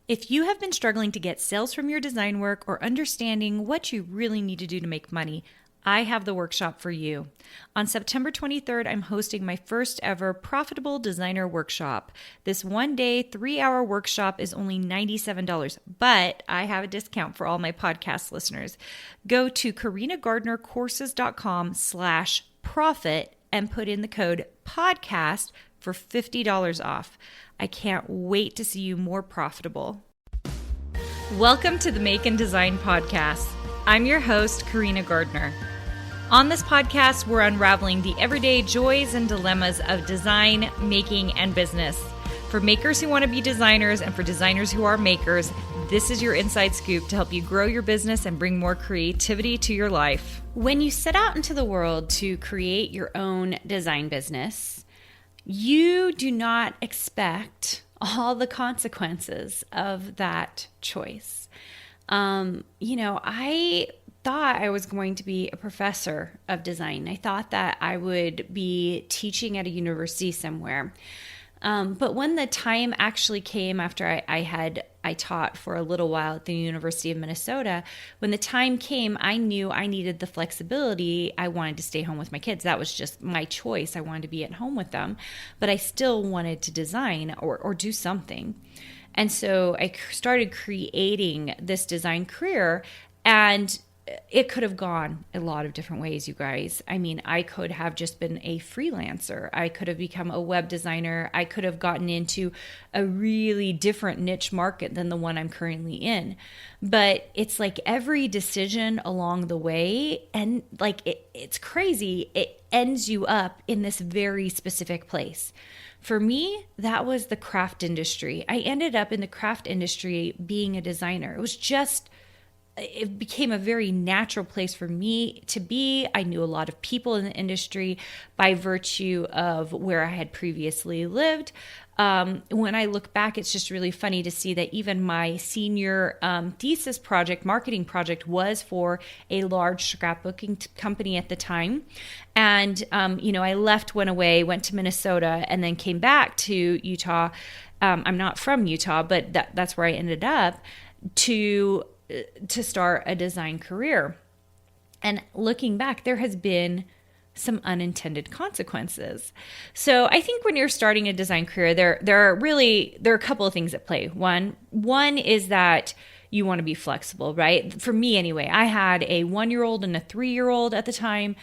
If you have been struggling to get sales from your design work or understanding what you really need to do to make money, I have the workshop for you. On September 23rd, I'm hosting my first ever Profitable Designer Workshop. This 1-day, 3-hour workshop is only $97, but I have a discount for all my podcast listeners. Go to carinagardnercourses.com/profit and put in the code podcast for $50 off. I can't wait to see you more profitable. Welcome to the Make and Design Podcast. I'm your host, Carina Gardner. On this podcast, we're unraveling the everyday joys and dilemmas of design, making, and business. For makers who want to be designers and for designers who are makers, this is your inside scoop to help you grow your business and bring more creativity to your life. When you set out into the world to create your own design business, you do not expect all the consequences of that choice. I thought I was going to be a professor of design. I thought that I would be teaching at a university somewhere. But when the time actually came after I taught for a little while at the University of Minnesota, when the time came, I knew I needed the flexibility. I wanted to stay home with my kids. That was just my choice. I wanted to be at home with them, but I still wanted to design or do something. And so I started creating this design career, and it could have gone a lot of different ways, you guys. I mean, I could have just been a freelancer. I could have become a web designer. I could have gotten into a really different niche market than the one I'm currently in. But it's like every decision along the way, and like it's crazy, it ends you up in this very specific place. For me, that was the craft industry. I ended up in the craft industry being a designer. It became a very natural place for me to be. I knew a lot of people in the industry by virtue of where I had previously lived. When I look back, it's just really funny to see that even my senior thesis project, marketing project, was for a large scrapbooking company at the time. And, I left, went away, went to Minnesota, and then came back to Utah. I'm not from Utah, but that's where I ended up to start a design career. And looking back, there has been some unintended consequences. So I think when you're starting a design career, there are a couple of things at play. One is that you want to be flexible, right? For me anyway, I had a 1-year-old and a 3-year-old at the time,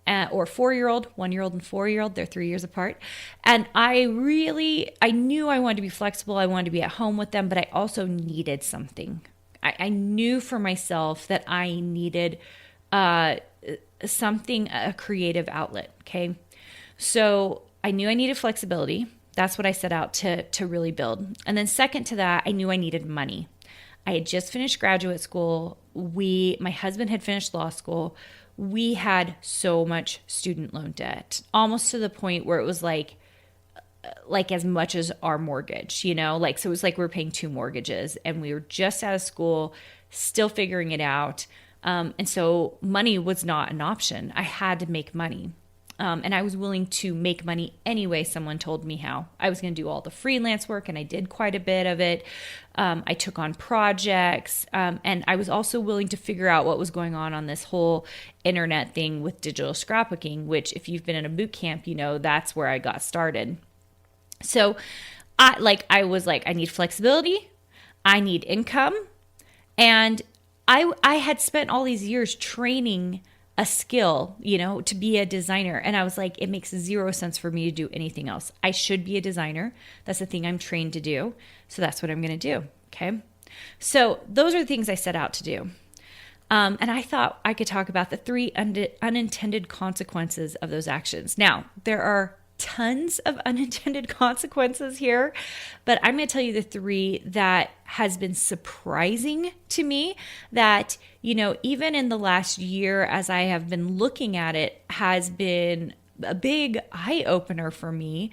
or 4-year-old, 1-year-old and 4-year-old, they're 3 years apart. And I knew I wanted to be flexible. I wanted to be at home with them, but I also needed something. I knew for myself that I needed something, a creative outlet, okay? So I knew I needed flexibility. That's what I set out to really build. And then second to that, I knew I needed money. I had just finished graduate school. My husband had finished law school. We had so much student loan debt, almost to the point where it was like as much as our mortgage, so it was like we were paying 2 mortgages, and we were just out of school, still figuring it out. And so money was not an option. I had to make money. And I was willing to make money anyway someone told me how. I was going to do all the freelance work, and I did quite a bit of it. I took on projects, and I was also willing to figure out what was going on this whole internet thing with digital scrapbooking, which if you've been in a boot camp, that's where I got started. So I was like, I need flexibility, I need income. And I had spent all these years training a skill, to be a designer. And I was like, it makes 0 sense for me to do anything else. I should be a designer. That's the thing I'm trained to do. So that's what I'm going to do. Okay. So those are the things I set out to do. And I thought I could talk about the 3 unintended consequences of those actions. Now, there are tons of unintended consequences here, but I'm going to tell you the 3 that has been surprising to me that, even in the last year, as I have been looking at it, has been a big eye opener for me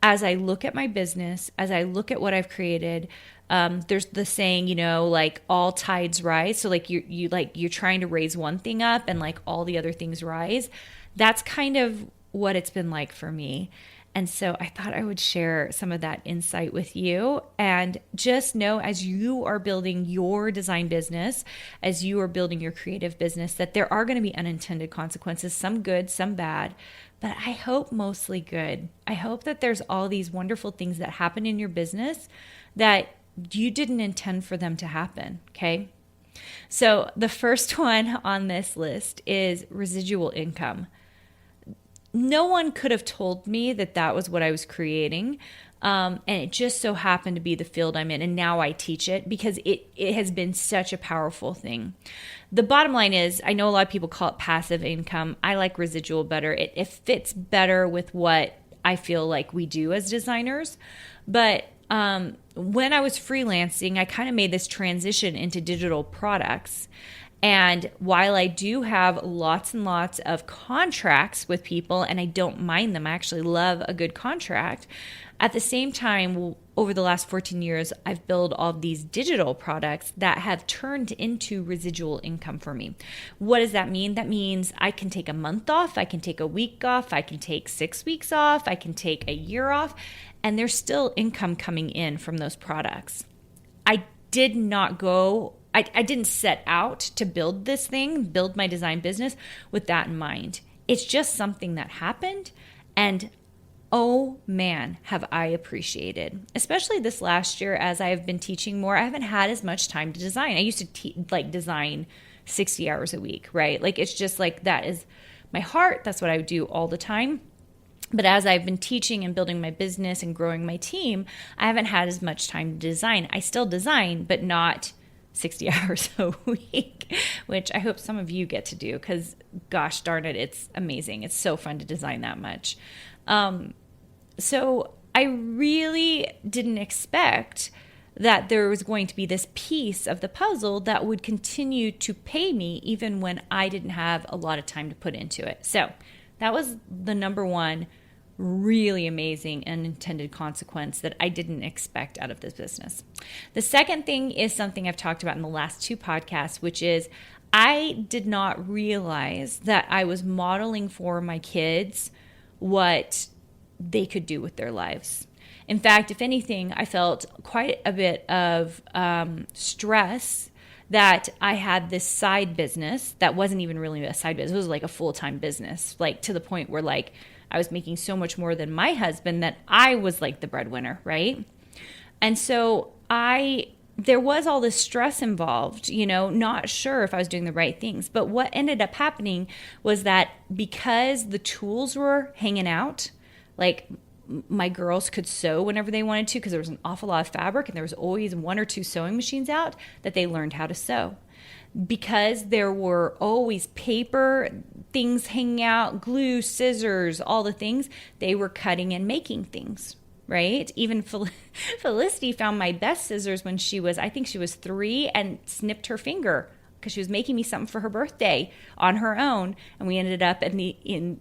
as I look at my business, as I look at what I've created. There's the saying, like all tides rise. So like you're trying to raise one thing up and like all the other things rise. That's kind of what it's been like for me. And so I thought I would share some of that insight with you. And just know, as you are building your design business, as you are building your creative business, that there are going to be unintended consequences, some good, some bad, but I hope mostly good. I hope that there's all these wonderful things that happen in your business that you didn't intend for them to happen, okay? So the first one on this list is residual income. No one could have told me that that was what I was creating. And it just so happened to be the field I'm in. And now I teach it because it has been such a powerful thing. The bottom line is, I know a lot of people call it passive income. I like residual better. It fits better with what I feel like we do as designers. But when I was freelancing, I kind of made this transition into digital products. And while I do have lots and lots of contracts with people, and I don't mind them, I actually love a good contract. At the same time, over the last 14 years, I've built all of these digital products that have turned into residual income for me. What does that mean? That means I can take a month off, I can take a week off, I can take 6 weeks off, I can take a year off, and there's still income coming in from those products. I didn't set out to build this thing, build my design business with that in mind. It's just something that happened, and oh man, have I appreciated, especially this last year as I have been teaching more. I haven't had as much time to design. I used to design 60 hours a week, right? Like, it's just like, that is my heart. That's what I would do all the time. But as I've been teaching and building my business and growing my team, I haven't had as much time to design. I still design, but not 60 hours a week, which I hope some of you get to do, because gosh darn it, it's amazing. It's so fun to design that much. So I really didn't expect that there was going to be this piece of the puzzle that would continue to pay me even when I didn't have a lot of time to put into it. So that was the number one really amazing unintended consequence that I didn't expect out of this business. The second thing is something I've talked about in the last 2 podcasts, which is I did not realize that I was modeling for my kids what they could do with their lives. In fact, if anything, I felt quite a bit of stress that I had this side business that wasn't even really a side business. It was like a full-time business, like to the point where like I was making so much more than my husband that I was like the breadwinner, right? And so there was all this stress involved, not sure if I was doing the right things. But what ended up happening was that because the tools were hanging out, like my girls could sew whenever they wanted to because there was an awful lot of fabric and there was always 1 or 2 sewing machines out, that they learned how to sew. Because there were always paper things hanging out, glue, scissors, all the things, they were cutting and making things, right? Even Felicity found my best scissors when I think she was 3, and snipped her finger because she was making me something for her birthday on her own, and we ended up in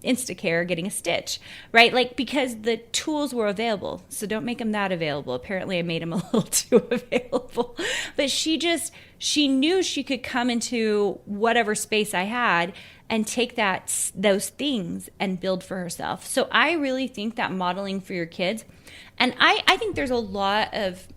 Instacare getting a stitch, right? Like, because the tools were available. So don't make them that available. Apparently I made them a little too available. But she knew she could come into whatever space I had and take those things and build for herself. So I really think that modeling for your kids, and I think there's a lot of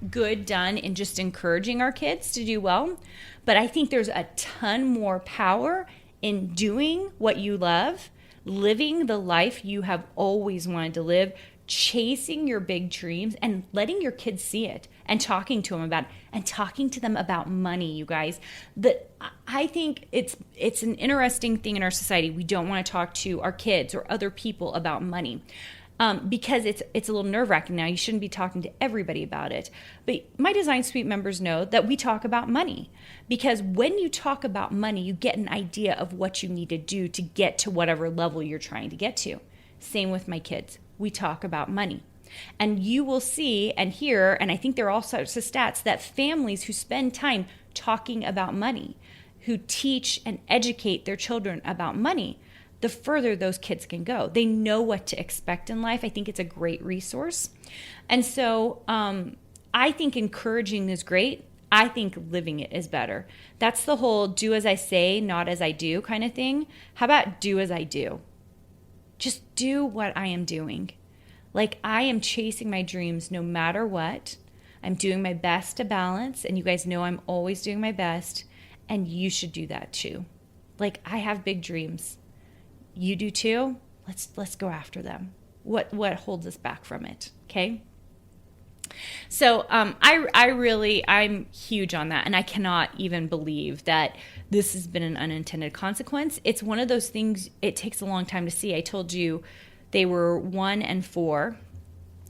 good done in just encouraging our kids to do well. But I think there's a ton more power in doing what you love, living the life you have always wanted to live, chasing your big dreams, and letting your kids see it, and talking to them about it, and talking to them about money, you guys. I think it's an interesting thing in our society. We don't want to talk to our kids or other people about money. Because it's a little nerve-wracking now. You shouldn't be talking to everybody about it. But my Design Suite members know that we talk about money. Because when you talk about money, you get an idea of what you need to do to get to whatever level you're trying to get to. Same with my kids. We talk about money. And you will see and hear, and I think there are all sorts of stats, that families who spend time talking about money, who teach and educate their children about money, the further those kids can go. They know what to expect in life. I think it's a great resource. And so I think encouraging is great. I think living it is better. That's the whole do as I say, not as I do kind of thing. How about do as I do? Just do what I am doing. Like, I am chasing my dreams no matter what. I'm doing my best to balance, and you guys know I'm always doing my best, and you should do that too. Like, I have big dreams. You do too. Let's go after them. What holds us back from it? Okay. So I'm huge on that, and I cannot even believe that this has been an unintended consequence. It's one of those things. It takes a long time to see. I told you they were 1 and 4.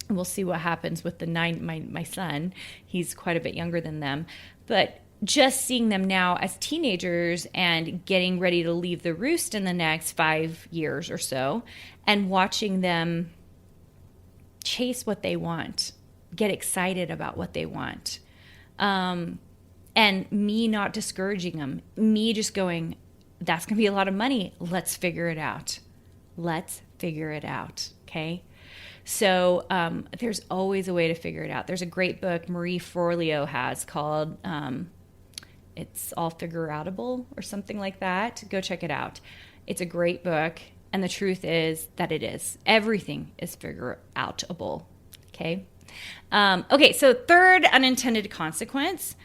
And we'll see what happens with the 9. My son, he's quite a bit younger than them, but just seeing them now as teenagers and getting ready to leave the roost in the next 5 years or so, and watching them chase what they want, get excited about what they want, and me not discouraging them, me just going, that's going to be a lot of money. Let's figure it out. Okay. So there's always a way to figure it out. There's a great book Marie Forleo has called It's All Figure Outable or something like that. Go check it out. It's a great book. And the truth is that it is. Everything is figure outable. Okay. Okay. So third unintended consequence.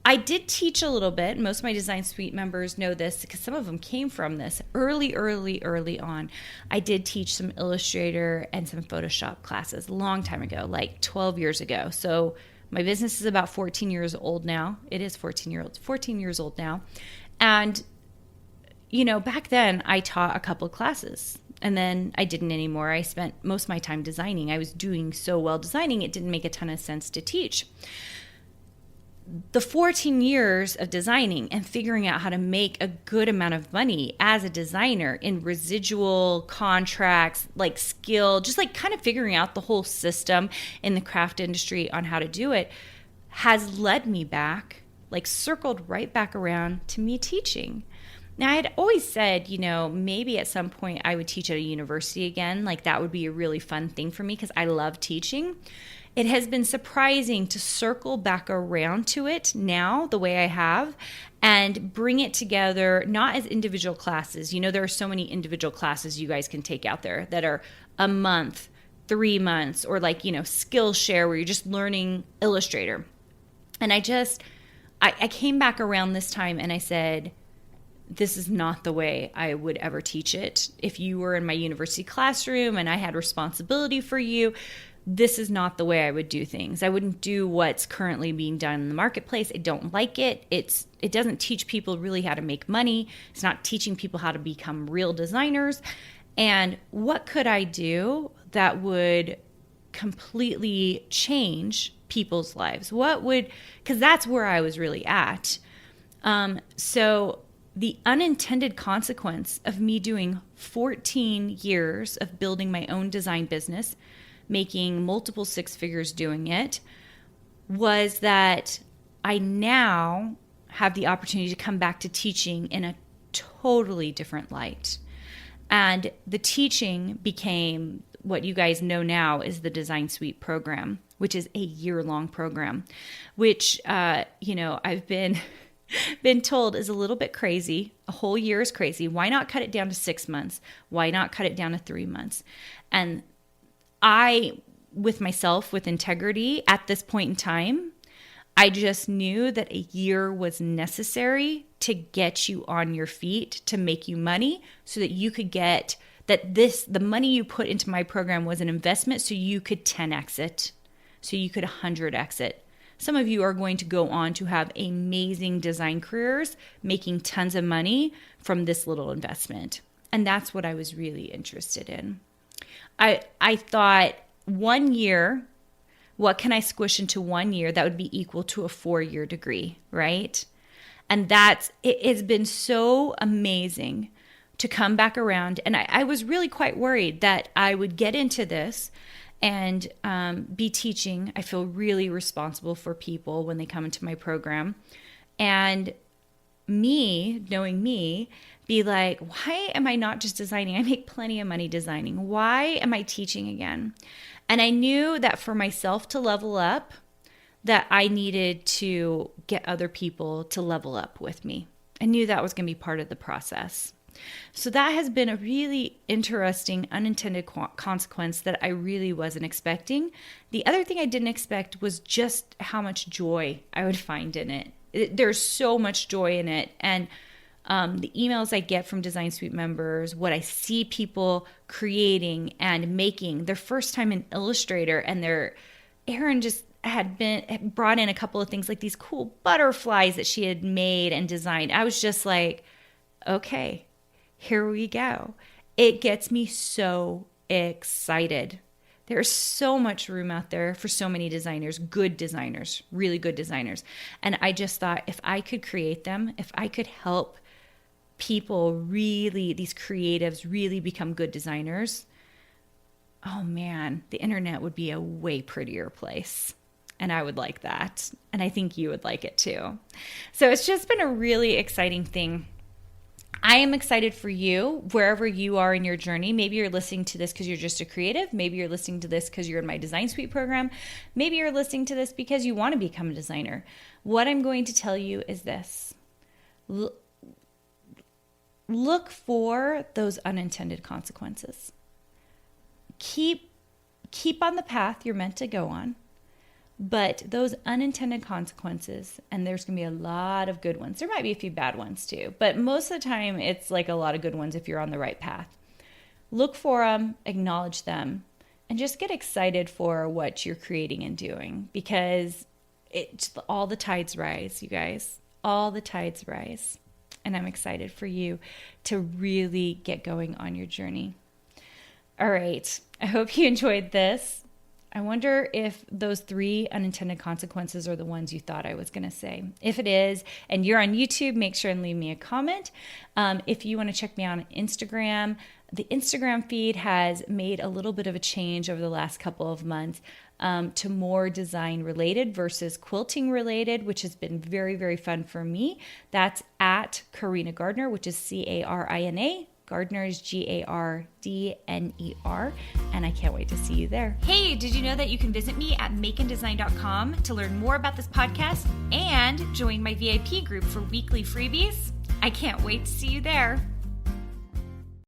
I did teach a little bit. Most of my Design Suite members know this because some of them came from this early on. I did teach some Illustrator and some Photoshop classes a long time ago, like 12 years ago. So my business is about 14 years old now. It is 14 years old now. And, you know, back then I taught a couple of classes and then I didn't anymore. I spent most of my time designing. I was doing so well designing, it didn't make a ton of sense to teach. The 14 years of designing and figuring out how to make a good amount of money as a designer in residual contracts, like skill, just like kind of figuring out the whole system in the craft industry on how to do it, has led me back, like circled right back around to me teaching. Now, I had always said, you know, maybe at some point I would teach at a university again. Like that would be a really fun thing for me because I love teaching. It has been surprising to circle back around to it now the way I have and bring it together, not as individual classes. You know, there are so many individual classes you guys can take out there that are a month, 3 months, or like, you know, Skillshare where you're just learning Illustrator. And I came back around this time and I said, this is not the way I would ever teach it. If you were in my university classroom and I had responsibility for you, this is not the way I would do things. I wouldn't do what's currently being done in the marketplace. I don't like it. It doesn't teach people really how to make money. It's not teaching people how to become real designers. And what could I do that would completely change people's lives? Because that's where I was really at. So the unintended consequence of me doing 14 years of building my own design business, making multiple 6 figures doing it, was that I now have the opportunity to come back to teaching in a totally different light. And the teaching became what you guys know now is the Design Suite program, which is a year-long program, which, I've been told is a little bit crazy. A whole year is crazy. Why not cut it down to 6 months? Why not cut it down to 3 months? And I, with myself, with integrity at this point in time, I just knew that a year was necessary to get you on your feet, to make you money so that you could get the money you put into my program was an investment so you could 10x it, so you could 100x it. Some of you are going to go on to have amazing design careers, making tons of money from this little investment. And that's what I was really interested in. I thought 1 year, what can I squish into 1 year that would be equal to a 4-year degree, right? And it has been so amazing to come back around. And I was really quite worried that I would get into this and be teaching. I feel really responsible for people when they come into my program. And me, knowing me, be like, why am I not just designing? I make plenty of money designing. Why am I teaching again? And I knew that for myself to level up, that I needed to get other people to level up with me. I knew that was going to be part of the process. So that has been a really interesting unintended consequence that I really wasn't expecting. The other thing I didn't expect was just how much joy I would find in it. There's so much joy in it. And the emails I get from Design Suite members, what I see people creating and making their first time in Illustrator, and Erin just had brought in a couple of things like these cool butterflies that she had made and designed. I was just like, okay, here we go. It gets me so excited. There's so much room out there for so many designers, good designers, really good designers. And I just thought, if I could create them, if I could help people really, these creatives really become good designers, oh man, the internet would be a way prettier place. And I would like that. And I think you would like it too. So it's just been a really exciting thing. I am excited for you, wherever you are in your journey. Maybe you're listening to this because you're just a creative. Maybe you're listening to this because you're in my Design Suite program. Maybe you're listening to this because you want to become a designer. What I'm going to tell you is this. Look for those unintended consequences. Keep on the path you're meant to go on. But those unintended consequences, and there's going to be a lot of good ones. There might be a few bad ones too, but most of the time it's like a lot of good ones if you're on the right path. Look for them, acknowledge them, and just get excited for what you're creating and doing, because all the tides rise, you guys. All the tides rise. And I'm excited for you to really get going on your journey. All right. I hope you enjoyed this. I wonder if those 3 unintended consequences are the ones you thought I was going to say. If it is, and you're on YouTube, make sure and leave me a comment. If you want to check me out on Instagram, the Instagram feed has made a little bit of a change over the last couple of months to more design related versus quilting related, which has been very, very fun for me. That's at Carina Gardner, which is Carina. Gardner is Gardner, and I can't wait to see you there. Hey, did you know that you can visit me at makeanddesign.com to learn more about this podcast and join my VIP group for weekly freebies? I can't wait to see you there.